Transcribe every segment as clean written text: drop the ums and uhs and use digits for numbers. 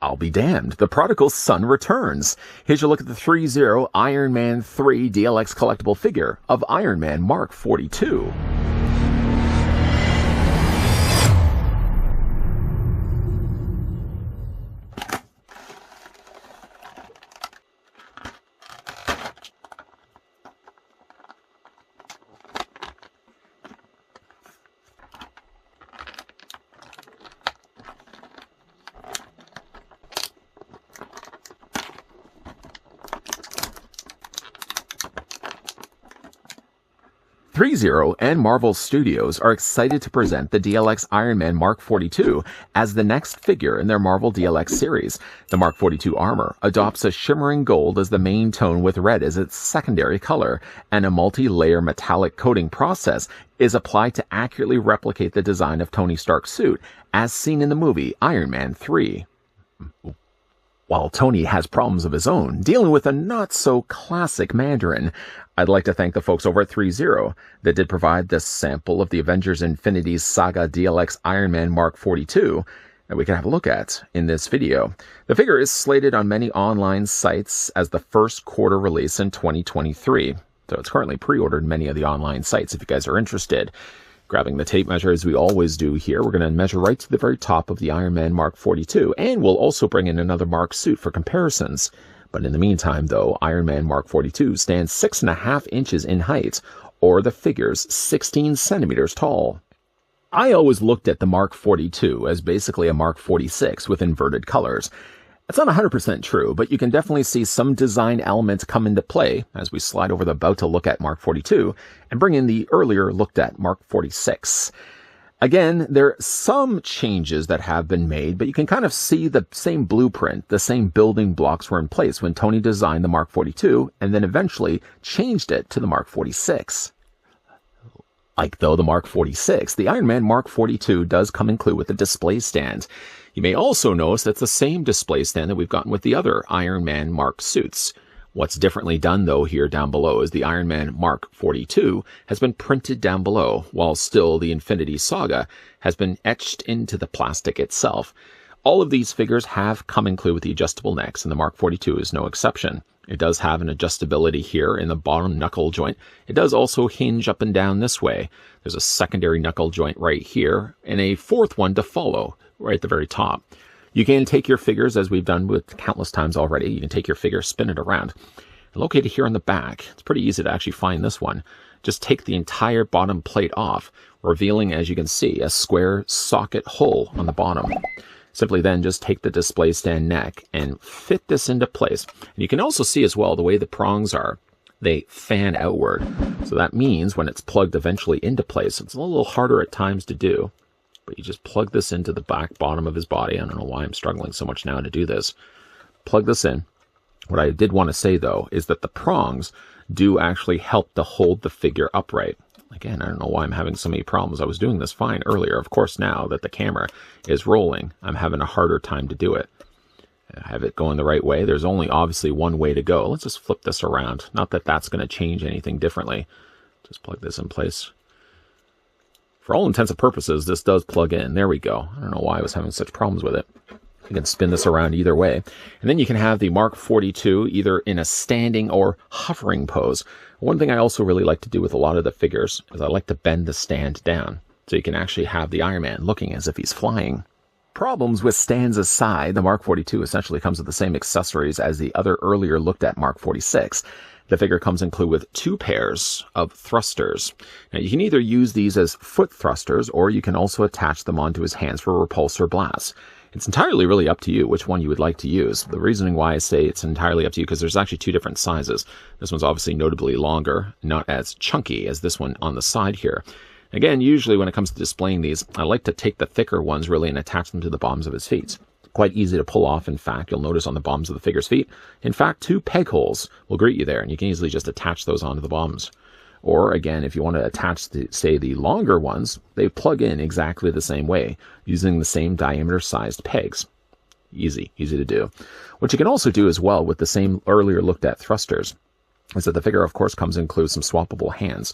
I'll be damned. The prodigal son returns. Here's your look at the Threezero Iron Man 3 DLX collectible figure of Iron Man Mark 42. Threezero and Marvel Studios are excited to present the DLX Iron Man Mark 42 as the next figure in their Marvel DLX series. The Mark 42 armor adopts a shimmering gold as the main tone with red as its secondary color, and a multi-layer metallic coating process is applied to accurately replicate the design of Tony Stark's suit as seen in the movie Iron Man 3. While Tony has problems of his own, dealing with a not-so-classic Mandarin, I'd like to thank the folks over at Threezero that did provide this sample of the Avengers Infinity's Saga DLX Iron Man Mark 42 that we can have a look at in this video. The figure is slated on many online sites as the first quarter release in 2023, so it's currently pre-ordered in many of the online sites if you guys are interested. Grabbing the tape measure as we always do here, we're going to measure right to the very top of the Iron Man Mark 42, and we'll also bring in another Mark suit for comparisons. But in the meantime, though, Iron Man Mark 42 stands 6.5 inches in height, or the figure's 16 centimeters tall. I always looked at the Mark 42 as basically a Mark 46 with inverted colors. It's not 100% true, but you can definitely see some design elements come into play as we slide over the about to look at Mark 42 and bring in the earlier looked at Mark 46. Again, there are some changes that have been made, but you can kind of see the same blueprint, the same building blocks were in place when Tony designed the Mark 42 and then eventually changed it to the Mark 46. Like though the Mark 46, the Iron Man Mark 42 does come included with a display stand. You may also notice that's the same display stand that we've gotten with the other Iron Man Mark suits. What's differently done, though, here down below is the Iron Man Mark 42 has been printed down below, while still the Infinity Saga has been etched into the plastic itself. All of these figures have come included with the adjustable necks, and the Mark 42 is no exception. It does have an adjustability here in the bottom knuckle joint. It does also hinge up and down this way. There's a secondary knuckle joint right here, and a fourth one to follow right at the very top. You can take your figures, as we've done with countless times already. You can take your figure, spin it around. Located here on the back, it's pretty easy to actually find this one. Just take the entire bottom plate off, revealing, as you can see, a square socket hole on the bottom. Simply then just take the display stand neck and fit this into place. And you can also see as well the way the prongs are. They fan outward. So that means when it's plugged eventually into place, it's a little harder at times to do. But you just plug this into the back bottom of his body. I don't know why I'm struggling so much now to do this. Plug this in. What I did want to say, though, is that the prongs do actually help to hold the figure upright. Again, I don't know why I'm having so many problems. I was doing this fine earlier. Of course, now that the camera is rolling, I'm having a harder time to do it. I have it going the right way. There's only obviously one way to go. Let's just flip this around. Not that that's going to change anything differently. Just plug this in place. For all intents and purposes, this does plug in. There we go. I don't know why I was having such problems with it. You can spin this around either way. And then you can have the Mark 42 either in a standing or hovering pose. One thing I also really like to do with a lot of the figures is I like to bend the stand down. So you can actually have the Iron Man looking as if he's flying. Problems with stands aside, the Mark 42 essentially comes with the same accessories as the other earlier looked at Mark 46. The figure comes included with 2 pairs of thrusters. Now you can either use these as foot thrusters or you can also attach them onto his hands for repulsor blasts. It's entirely really up to you which one you would like to use. The reasoning why I say it's entirely up to you because there's actually 2 different sizes. This one's obviously notably longer, not as chunky as this one on the side here. Again, usually when it comes to displaying these, I like to take the thicker ones really and attach them to the bottoms of his feet. Quite easy to pull off, in fact. You'll notice on the bottoms of the figure's feet, in fact, 2 peg holes will greet you there, and you can easily just attach those onto the bottoms. Or, again, if you want to attach, say, the longer ones, they plug in exactly the same way, using the same diameter-sized pegs. Easy to do. What you can also do as well with the same earlier looked at thrusters is that the figure, of course, includes some swappable hands.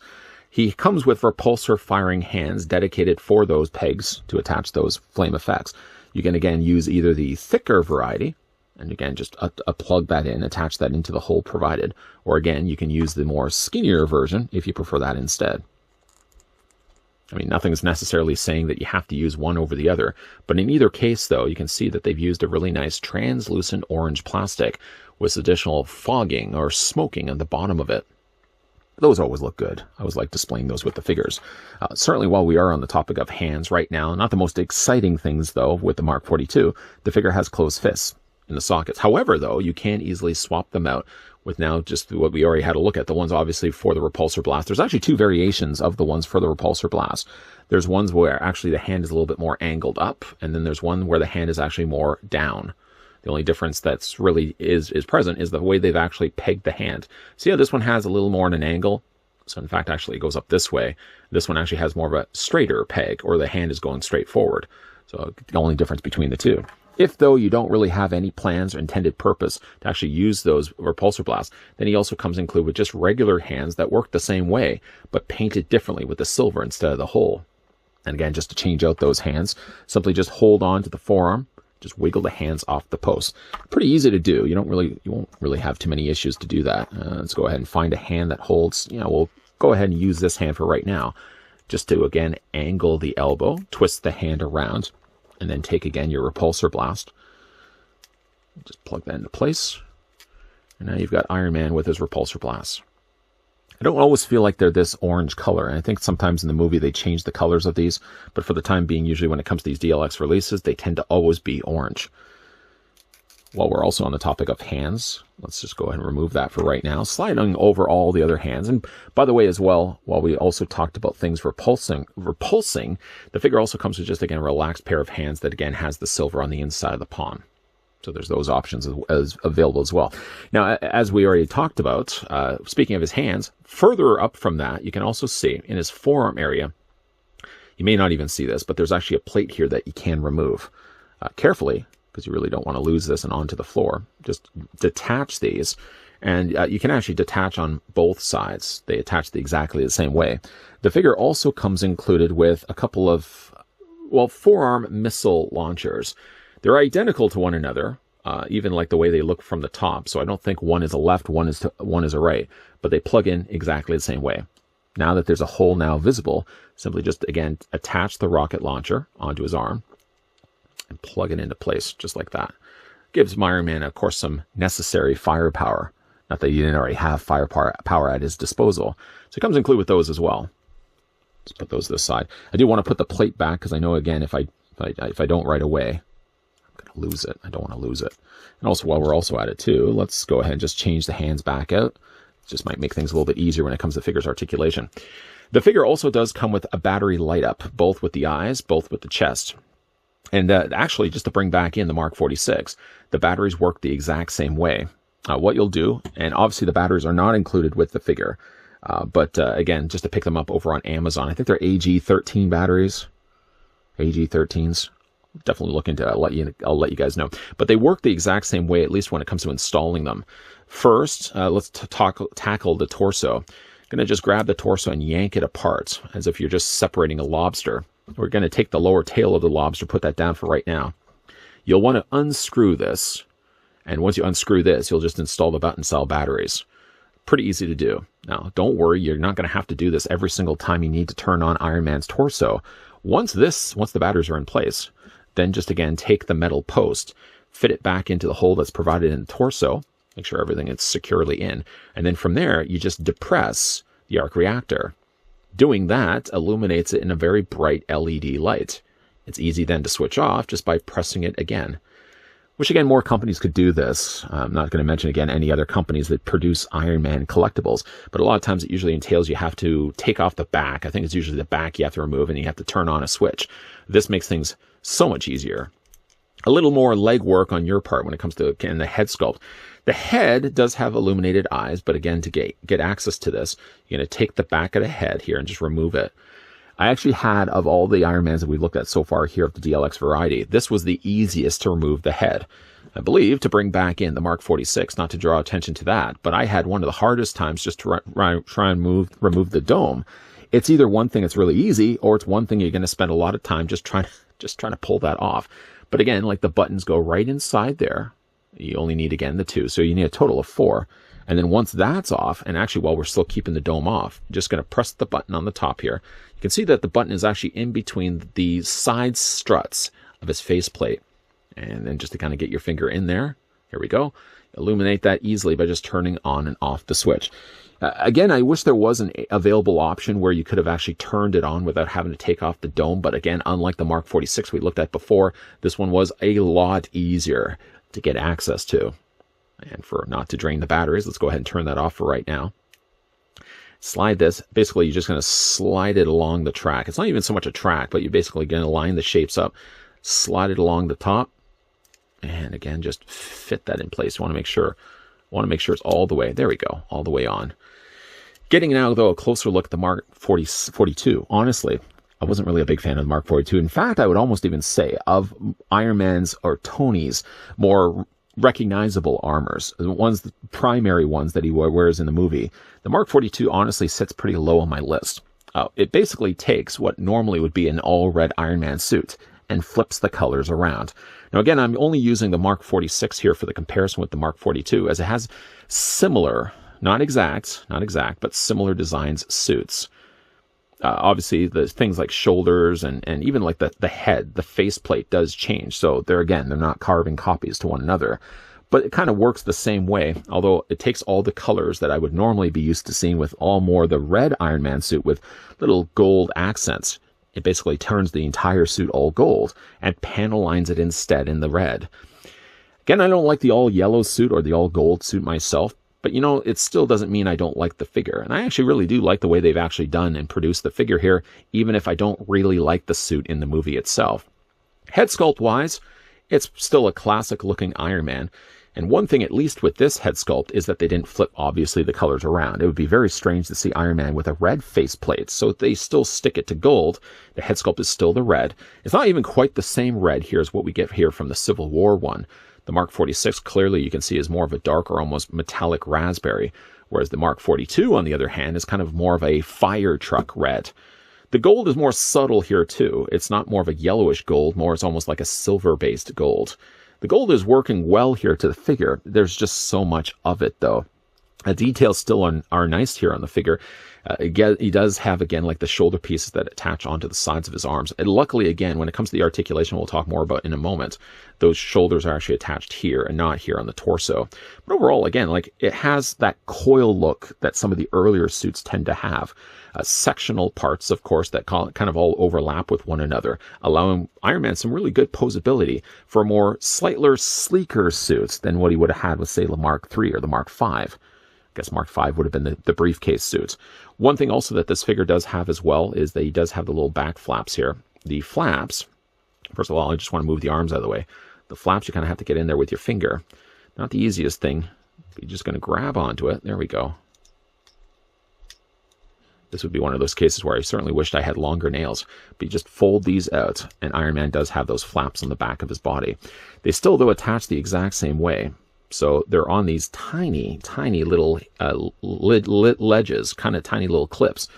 He comes with repulsor firing hands dedicated for those pegs to attach those flame effects. You can again use either the thicker variety, and again just plug that in, attach that into the hole provided, or again you can use the more skinnier version if you prefer that instead. I mean, nothing's necessarily saying that you have to use one over the other, but in either case though, you can see that they've used a really nice translucent orange plastic with additional fogging or smoking on the bottom of it. Those always look good. I always like displaying those with the figures. Certainly while we are on the topic of hands right now, not the most exciting things though with the Mark 42, the figure has closed fists in the sockets. However though, you can easily swap them out with now just what we already had a look at, the ones obviously for the repulsor blast. There's actually two variations of the ones for the repulsor blast. There's ones where actually the hand is a little bit more angled up, and then there's one where the hand is actually more down. The only difference that's really is present is the way they've actually pegged the hand. See how this one has a little more in an angle? So in fact, actually it goes up this way. This one actually has more of a straighter peg, or the hand is going straight forward. So the only difference between the two. If, though, you don't really have any plans or intended purpose to actually use those repulsor blasts, then he also comes included with just regular hands that work the same way, but painted differently with the silver instead of the hole. And again, just to change out those hands, simply just hold on to the forearm, just wiggle the hands off the post. Pretty easy to do. You won't really have too many issues to do that. Let's go ahead and find a hand that holds, we'll go ahead and use this hand for right now. Just to, again, angle the elbow, twist the hand around, and then take again your repulsor blast. Just plug that into place. And now you've got Iron Man with his repulsor blast. I don't always feel like they're this orange color. And I think sometimes in the movie they change the colors of these. But for the time being, usually when it comes to these DLX releases, they tend to always be orange. While we're also on the topic of hands, let's just go ahead and remove that for right now. Sliding over all the other hands. And by the way, as well, while we also talked about things repulsing, the figure also comes with just, again, a relaxed pair of hands that, again, has the silver on the inside of the palm. So there's those options as available as well. Now, as we already talked about, speaking of his hands, further up from that, you can also see in his forearm area, you may not even see this, but there's actually a plate here that you can remove carefully, because you really don't want to lose this and onto the floor. Just detach these, and you can actually detach on both sides. They attach exactly the same way. The figure also comes included with a couple of, forearm missile launchers. They're identical to one another, even like the way they look from the top. So I don't think one is a left, one is a right, but they plug in exactly the same way. Now that there's a hole now visible, simply just, again, attach the rocket launcher onto his arm and plug it into place just like that. Gives Iron Man, of course, some necessary firepower. Not that he didn't already have firepower at his disposal. So it comes included with those as well. Let's put those to the side. I do want to put the plate back because I know, again, if I don't right away, I'm going to lose it. I don't want to lose it. And also, while we're also at it too, let's go ahead and just change the hands back out. It just might make things a little bit easier when it comes to figure's articulation. The figure also does come with a battery light up, both with the eyes, both with the chest. And actually, just to bring back in the Mark 46, the batteries work the exact same way. What you'll do, and obviously the batteries are not included with the figure, but again, just to pick them up over on Amazon, I think they're AG13 batteries, AG13s. Definitely look into it. I'll let you guys know. But they work the exact same way, at least when it comes to installing them. First, let's tackle the torso. I'm going to just grab the torso and yank it apart, as if you're just separating a lobster. We're going to take the lower tail of the lobster, put that down for right now. You'll want to unscrew this. And once you unscrew this, you'll just install the button cell batteries. Pretty easy to do. Now, don't worry, you're not going to have to do this every single time you need to turn on Iron Man's torso. Once the batteries are in place, then just, again, take the metal post, fit it back into the hole that's provided in the torso, make sure everything is securely in, and then from there, you just depress the arc reactor. Doing that illuminates it in a very bright LED light. It's easy then to switch off just by pressing it again. Which, again, more companies could do this. I'm not going to mention, again, any other companies that produce Iron Man collectibles, but a lot of times it usually entails you have to take off the back. I think it's usually the back you have to remove, and you have to turn on a switch. This makes things so much easier. A little more legwork on your part when it comes to, again, the head sculpt. The head does have illuminated eyes, but again, to get access to this, you're going to take the back of the head here and just remove it. I actually had, of all the Iron Mans that we've looked at so far here of the DLX variety, this was the easiest to remove the head. I believe to bring back in the Mark 46, not to draw attention to that, but I had one of the hardest times just to try and remove the dome. It's either one thing that's really easy, or it's one thing you're going to spend a lot of time just trying to pull that off. But again, like the buttons go right inside there. You only need, again, the 2, so you need a total of 4. And then once that's off, and actually while we're still keeping the dome off, I'm just going to press the button on the top here. You can see that the button is actually in between the side struts of his faceplate. And then just to kind of get your finger in there, here we go. Illuminate that easily by just turning on and off the switch. Again, I wish there was an available option where you could have actually turned it on without having to take off the dome. But again, unlike the Mark 46 we looked at before, this one was a lot easier to get access to. And for not to drain the batteries, let's go ahead and turn that off for right now. Slide this. Basically, you're just going to slide it along the track. It's not even so much a track, but you're basically going to line the shapes up, slide it along the top, and again, just fit that in place. You want to make sure it's all the way. There we go, all the way on. Getting now, though, a closer look at the Mark 42. Honestly, I wasn't really a big fan of the Mark 42. In fact, I would almost even say of Iron Man's or Tony's more recognizable armors, the primary ones that he wears in the movie, the Mark 42 honestly sits pretty low on my list. It basically takes what normally would be an all-red Iron Man suit and flips the colors around. Now again, I'm only using the Mark 46 here for the comparison with the Mark 42, as it has similar, not exact, but similar designs suits. Obviously, the things like shoulders and even like the head, the faceplate does change. So they're not carbon copies to one another. But it kind of works the same way, although it takes all the colors that I would normally be used to seeing with all more the red Iron Man suit with little gold accents. It basically turns the entire suit all gold and panel lines it instead in the red. Again, I don't like the all yellow suit or the all gold suit myself, but you know, it still doesn't mean I don't like the figure. And I actually really do like the way they've actually done and produced the figure here, even if I don't really like the suit in the movie itself. Head sculpt wise, it's still a classic looking Iron Man. And one thing, at least with this head sculpt, is that they didn't flip, obviously, the colors around. It would be very strange to see Iron Man with a red faceplate. So they still stick it to gold. The head sculpt is still the red. It's not even quite the same red here as what we get here from the Civil War one. The Mark 46, clearly, you can see, is more of a darker, almost metallic raspberry. Whereas the Mark 42, on the other hand, is kind of more of a fire truck red. The gold is more subtle here, too. It's not more of a yellowish gold, more it's almost like a silver-based gold. The gold is working well here to the figure. There's just so much of it, though. The details still are nice here on the figure. Again, he does have, again, like the shoulder pieces that attach onto the sides of his arms. And luckily, again, when it comes to the articulation, we'll talk more about in a moment, those shoulders are actually attached here and not here on the torso. But overall, again, like it has that coil look that some of the earlier suits tend to have. Sectional parts, of course, that kind of all overlap with one another, allowing Iron Man some really good posability for more slightly sleeker suits than what he would have had with, say, the Mark III or the Mark V. I guess Mark V would have been the briefcase suits. One thing also that this figure does have as well is that he does have the little back flaps here. The flaps, first of all, I just want to move the arms out of the way. The flaps, you kind of have to get in there with your finger. Not the easiest thing. You're just going to grab onto it. There we go. This would be one of those cases where I certainly wished I had longer nails. But you just fold these out, and Iron Man does have those flaps on the back of his body. They still, though, attach the exact same way. So they're on these tiny, tiny little ledges, kind of tiny little clips.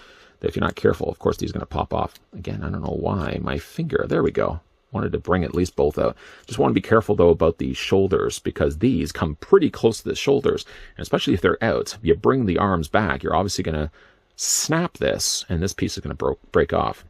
That if you're not careful, of course, these are going to pop off. Again, I don't know why. My finger, there we go. Wanted to bring at least both out. Just want to be careful, though, about the shoulders, because these come pretty close to the shoulders. And especially if they're out, you bring the arms back, you're obviously going to snap this, and this piece is going to break off.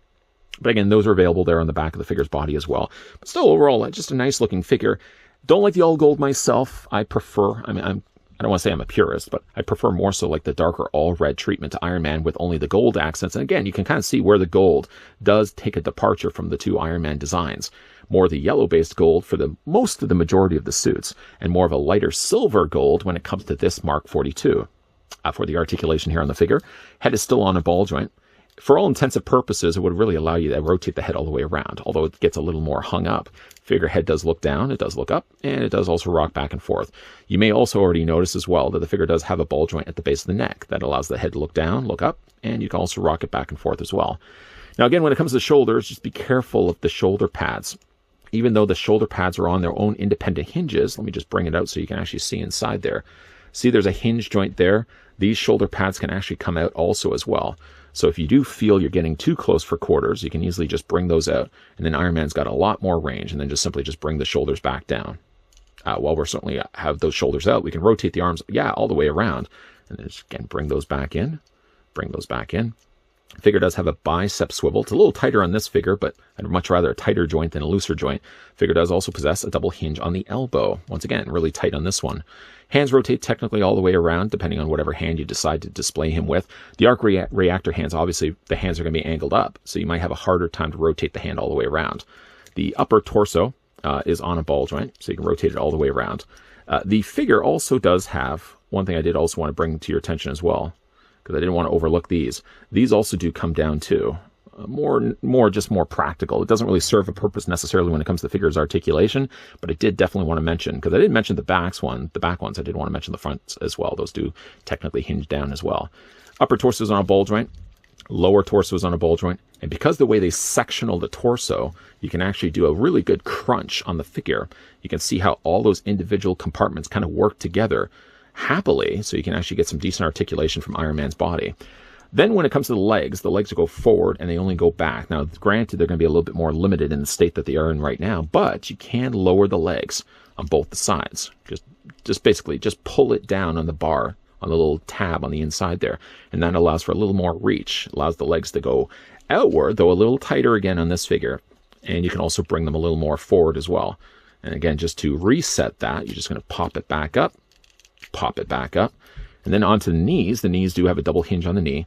But again, those are available there on the back of the figure's body as well. But still, overall, just a nice looking figure. Don't like the all gold myself. I prefer, I don't want to say I'm a purist, but I prefer more so like the darker all red treatment to Iron Man with only the gold accents. And again, you can kind of see where the gold does take a departure from the two Iron Man designs. More the yellow based gold for the most of the majority of the suits, and more of a lighter silver gold when it comes to this Mark 42. For the articulation here on the figure, head is still on a ball joint. For all intensive purposes, it would really allow you to rotate the head all the way around, although it gets a little more hung up. Figure head does look down, it does look up, and it does also rock back and forth. You may also already notice as well that the figure does have a ball joint at the base of the neck that allows the head to look down, look up, and you can also rock it back and forth as well. Now again, when it comes to the shoulders, just be careful of the shoulder pads. Even though the shoulder pads are on their own independent hinges, let me just bring it out so you can actually see inside there. See, there's a hinge joint there. These shoulder pads can actually come out also as well. So if you do feel you're getting too close for quarters, you can easily just bring those out. And then Iron Man's got a lot more range, and then just simply just bring the shoulders back down. While we're certainly have those shoulders out, we can rotate the arms, all the way around. And then just, again, bring those back in. Bring those back in. Figure does have a bicep swivel. It's a little tighter on this figure, but I'd much rather a tighter joint than a looser joint. Figure does also possess a double hinge on the elbow. Once again, really tight on this one. Hands rotate technically all the way around, depending on whatever hand you decide to display him with. The arc reactor hands, obviously, the hands are going to be angled up, so you might have a harder time to rotate the hand all the way around. The upper torso is on a ball joint, so you can rotate it all the way around. The figure also does have, one thing I did also want to bring to your attention as well, because I didn't want to overlook these. These also do come down too. Just more practical. It doesn't really serve a purpose necessarily when it comes to the figure's articulation, but I did definitely want to mention, because I didn't mention the back ones, I did want to mention the fronts as well. Those do technically hinge down as well. Upper torso is on a ball joint, lower torso is on a ball joint, and because the way they sectional the torso, you can actually do a really good crunch on the figure. You can see how all those individual compartments kind of work together happily, so you can actually get some decent articulation from Iron Man's body. Then when it comes to the legs will go forward and they only go back. Now, granted, they're going to be a little bit more limited in the state that they are in right now, but you can lower the legs on both the sides. Just basically, just pull it down on the bar, on the little tab on the inside there, and that allows for a little more reach. It allows the legs to go outward, though a little tighter again on this figure, and you can also bring them a little more forward as well. And again, just to reset that, you're just going to pop it back up, and then onto the knees. The knees do have a double hinge on the knee.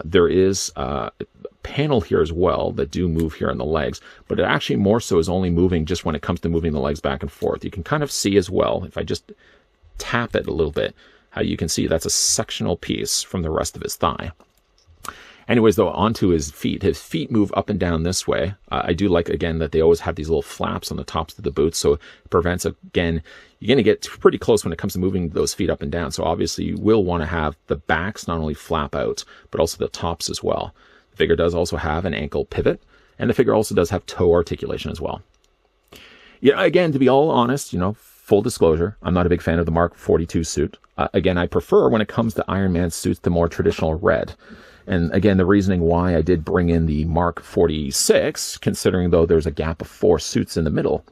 There is a panel here as well that do move here on the legs, but it actually more so is only moving just when it comes to moving the legs back and forth. You can kind of see as well, if I just tap it a little bit, how you can see that's a sectional piece from the rest of his thigh. Anyways, though, onto his feet. His feet move up and down this way. I do like, again, that they always have these little flaps on the tops of the boots, so it prevents, again, you're going to get pretty close when it comes to moving those feet up and down. So obviously you will want to have the backs not only flap out, but also the tops as well. The figure does also have an ankle pivot, and the figure also does have toe articulation as well. Again, to be all honest, full disclosure, I'm not a big fan of the Mark 42 suit. Again, I prefer, when it comes to Iron Man suits, the more traditional red. And again, the reasoning why I did bring in the Mark 46, considering though there's a gap of 4 suits in the middle.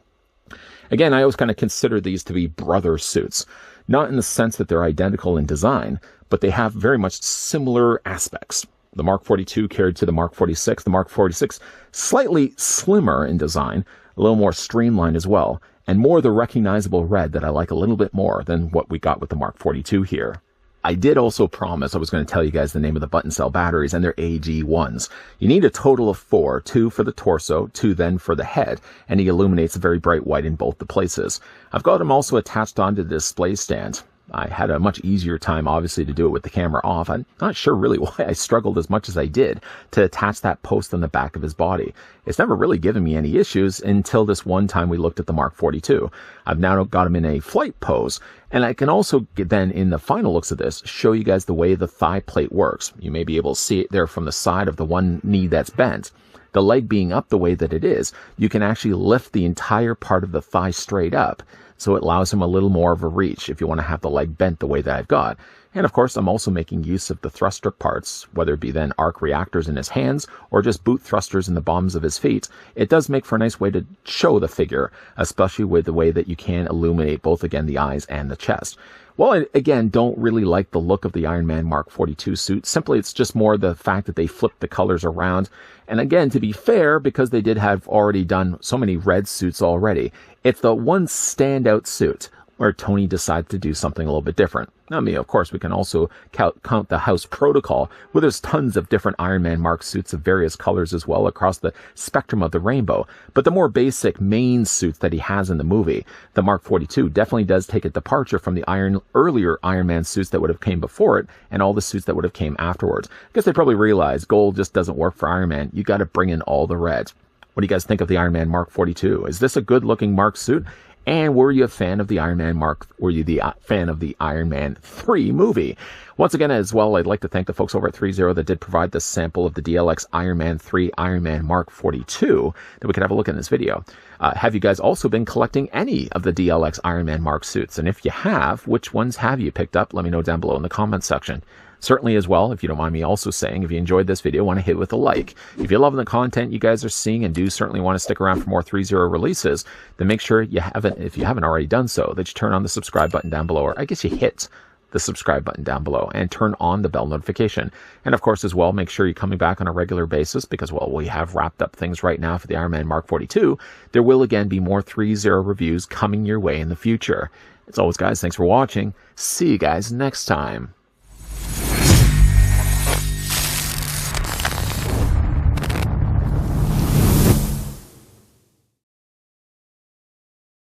Again, I always kind of consider these to be brother suits. Not in the sense that they're identical in design, but they have very much similar aspects. The Mark 42 carried to the Mark 46. The Mark 46, slightly slimmer in design, a little more streamlined as well, and more the recognizable red that I like a little bit more than what we got with the Mark 42 here. I did also promise I was going to tell you guys the name of the button cell batteries, and they're AG1s. You need a total of 4, 2 for the torso, 2 then for the head, and he illuminates a very bright white in both the places. I've got them also attached onto the display stand. I had a much easier time, obviously, to do it with the camera off. I'm not sure really why I struggled as much as I did to attach that post on the back of his body. It's never really given me any issues until this one time we looked at the Mark 42. I've now got him in a flight pose, and I can also then, in the final looks of this, show you guys the way the thigh plate works. You may be able to see it there from the side of the one knee that's bent. The leg being up the way that it is, you can actually lift the entire part of the thigh straight up, so it allows him a little more of a reach if you want to have the leg bent the way that I've got. And of course, I'm also making use of the thruster parts, whether it be then arc reactors in his hands or just boot thrusters in the bottoms of his feet. It does make for a nice way to show the figure, especially with the way that you can illuminate both, again, the eyes and the chest. Well, I, again, don't really like the look of the Iron Man Mark 42 suit. Simply, it's just more the fact that they flipped the colors around. And again, to be fair, because they did have already done so many red suits already, it's the one standout suit where Tony decided to do something a little bit different. I mean, of course, we can also count the House Protocol, where there's tons of different Iron Man Mark suits of various colors as well across the spectrum of the rainbow. But the more basic main suits that he has in the movie, the Mark 42 definitely does take a departure from the earlier Iron Man suits that would have came before it and all the suits that would have came afterwards. I guess they probably realized gold just doesn't work for Iron Man. You got to bring in all the reds. What do you guys think of the Iron Man Mark 42? Is this a good-looking Mark suit? And were you a fan of the Iron Man Were you the fan of the Iron Man 3 movie? Once again, as well, I'd like to thank the folks over at Threezero that did provide the sample of the DLX Iron Man 3 Iron Man Mark 42 that we could have a look in this video. Have you guys also been collecting any of the DLX Iron Man Mark suits? And if you have, which ones have you picked up? Let me know down below in the comments section. Certainly as well, if you don't mind me also saying, if you enjoyed this video, want to hit it with a like. If you're loving the content you guys are seeing and do certainly want to stick around for more Threezero releases, then make sure you haven't, if you haven't already done so, that you turn on the subscribe button down below, or I guess you hit the subscribe button down below and turn on the bell notification. And of course as well, make sure you're coming back on a regular basis because, well, we have wrapped up things right now for the Iron Man Mark 42. There will again be more Threezero reviews coming your way in the future. As always guys, thanks for watching. See you guys next time.